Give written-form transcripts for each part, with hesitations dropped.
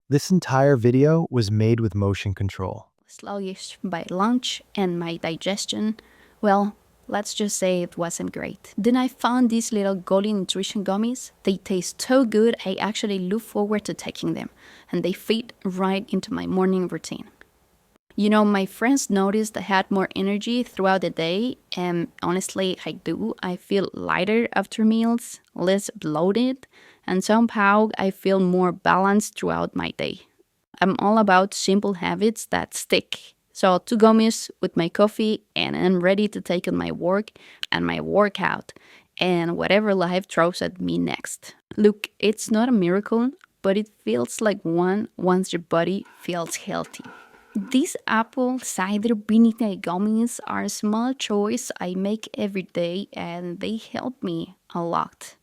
This entire video was made with motion control. Sluggish by lunch and my digestion, well, let's just say it wasn't great. Then I found these little Goli nutrition gummies. They taste so good, I actually look forward to taking them, and they fit right into my morning routine. You know, my friends noticed I had more energy throughout the day, and honestly, I do. I feel lighter after meals, less bloated, and somehow I feel more balanced throughout my day. I'm all about simple habits that stick. So, two gummies with my coffee, and I'm ready to take on my work and my workout and whatever life throws at me next. Look, it's not a miracle, but it feels like one once your body feels healthy. These apple cider vinegar gummies are a small choice I make every day, and they help me a lot.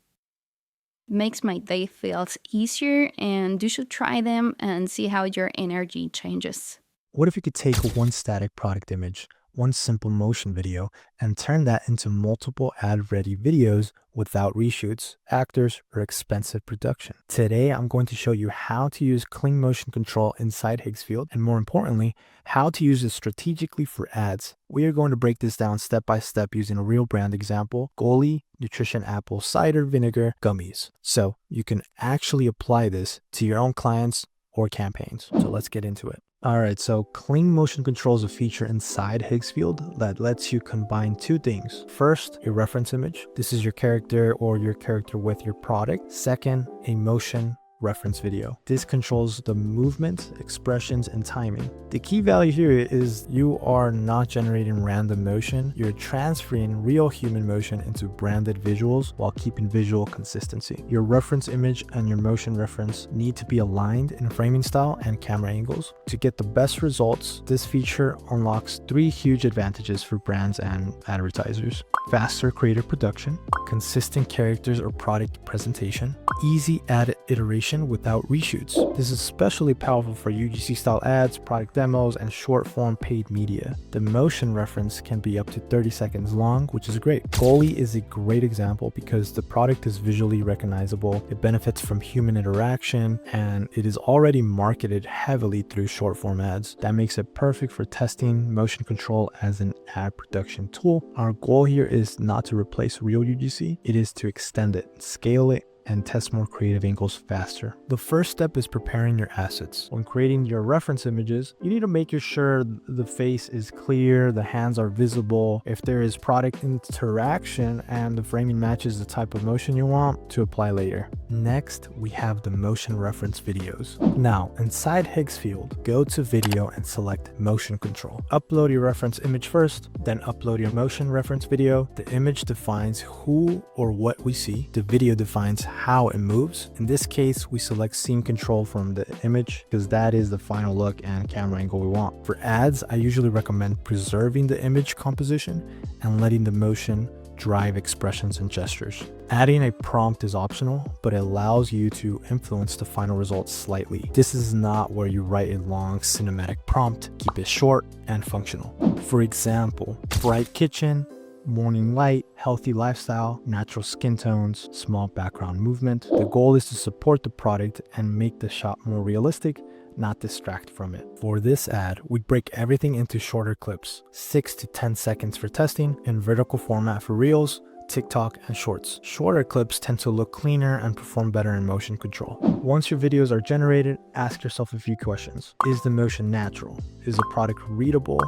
Makes my day feels easier, and you should try them and see how your energy changes. What if you could take one static product image, one simple motion video, and turn that into multiple ad-ready videos without reshoots, actors, or expensive production? Today, I'm going to show you how to use Kling Motion Control inside Higsfield, and more importantly, how to use it strategically for ads. We are going to break this down step by step using a real brand example, Goli Nutrition Apple Cider Vinegar Gummies. So you can actually apply this to your own clients or campaigns. So let's get into it. All right, so Kling Motion Control is a feature inside Higsfield that lets you combine two things. First, a reference image. This is your character or your character with your product. Second, a motion reference video. This controls the movement, expressions, and timing. The key value here is you are not generating random motion. You're transferring real human motion into branded visuals while keeping visual consistency. Your reference image and your motion reference need to be aligned in framing style and camera angles. To get the best results, this feature unlocks three huge advantages for brands and advertisers: faster creative production, consistent characters or product presentation, easy ad iteration without reshoots. This is especially powerful for UGC style ads, product demos, and short form paid media. The motion reference can be up to 30 seconds long, which is great. Goli is a great example because the product is visually recognizable, it benefits from human interaction, and it is already marketed heavily through short form ads. That makes it perfect for testing motion control as an ad production tool. Our goal here is not to replace real UGC, it is to extend it, scale it, and test more creative angles faster. The first step is preparing your assets. When creating your reference images, you need to make sure the face is clear, the hands are visible, if there is product interaction, and the framing matches the type of motion you want to apply later. Next, we have the motion reference videos. Now, inside Higsfield, go to video and select motion control. Upload your reference image first, then upload your motion reference video. The image defines who or what we see. The video defines how it moves. In this case, we select scene control from the image because that is the final look and camera angle we want. For ads, I usually recommend preserving the image composition and letting the motion drive expressions and gestures. Adding a prompt is optional, but it allows you to influence the final result slightly. This is not where you write a long cinematic prompt. Keep it short and functional. For example, bright kitchen, morning light, healthy lifestyle, natural skin tones, small background movement. The goal is to support the product and make the shot more realistic, not distract from it. For this ad, we break everything into shorter clips, 6 to 10 seconds for testing, in vertical format for Reels, TikTok, and Shorts. Shorter clips tend to look cleaner and perform better in motion control. Once your videos are generated, ask yourself a few questions. Is the motion natural? Is the product readable?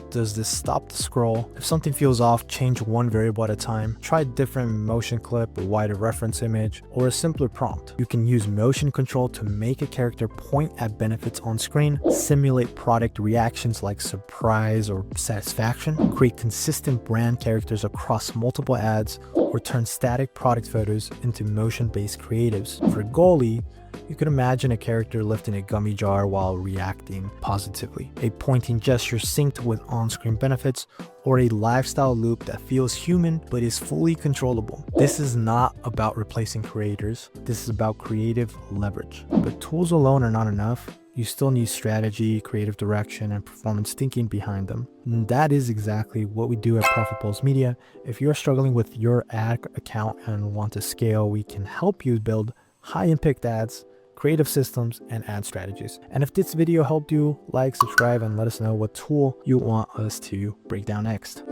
Does this stop the scroll? If something feels off, change one variable at a time. Try a different motion clip, a wider reference image, or a simpler prompt. You can use motion control to make a character point at benefits on screen, simulate product reactions like surprise or satisfaction, create consistent brand characters across multiple ads, or turn static product photos into motion-based creatives. For Goli, you could imagine a character lifting a gummy jar while reacting positively, a pointing gesture synced with on-screen benefits, or a lifestyle loop that feels human but is fully controllable. This is not about replacing creators, this is about creative leverage. But tools alone are not enough. You still need strategy, creative direction, and performance thinking behind them. And that is exactly what we do at Profit Pulse Media. If you're struggling with your ad account and want to scale, we can help you build high impact ads, creative systems, and ad strategies. And if this video helped you, like, subscribe, and let us know what tool you want us to break down next.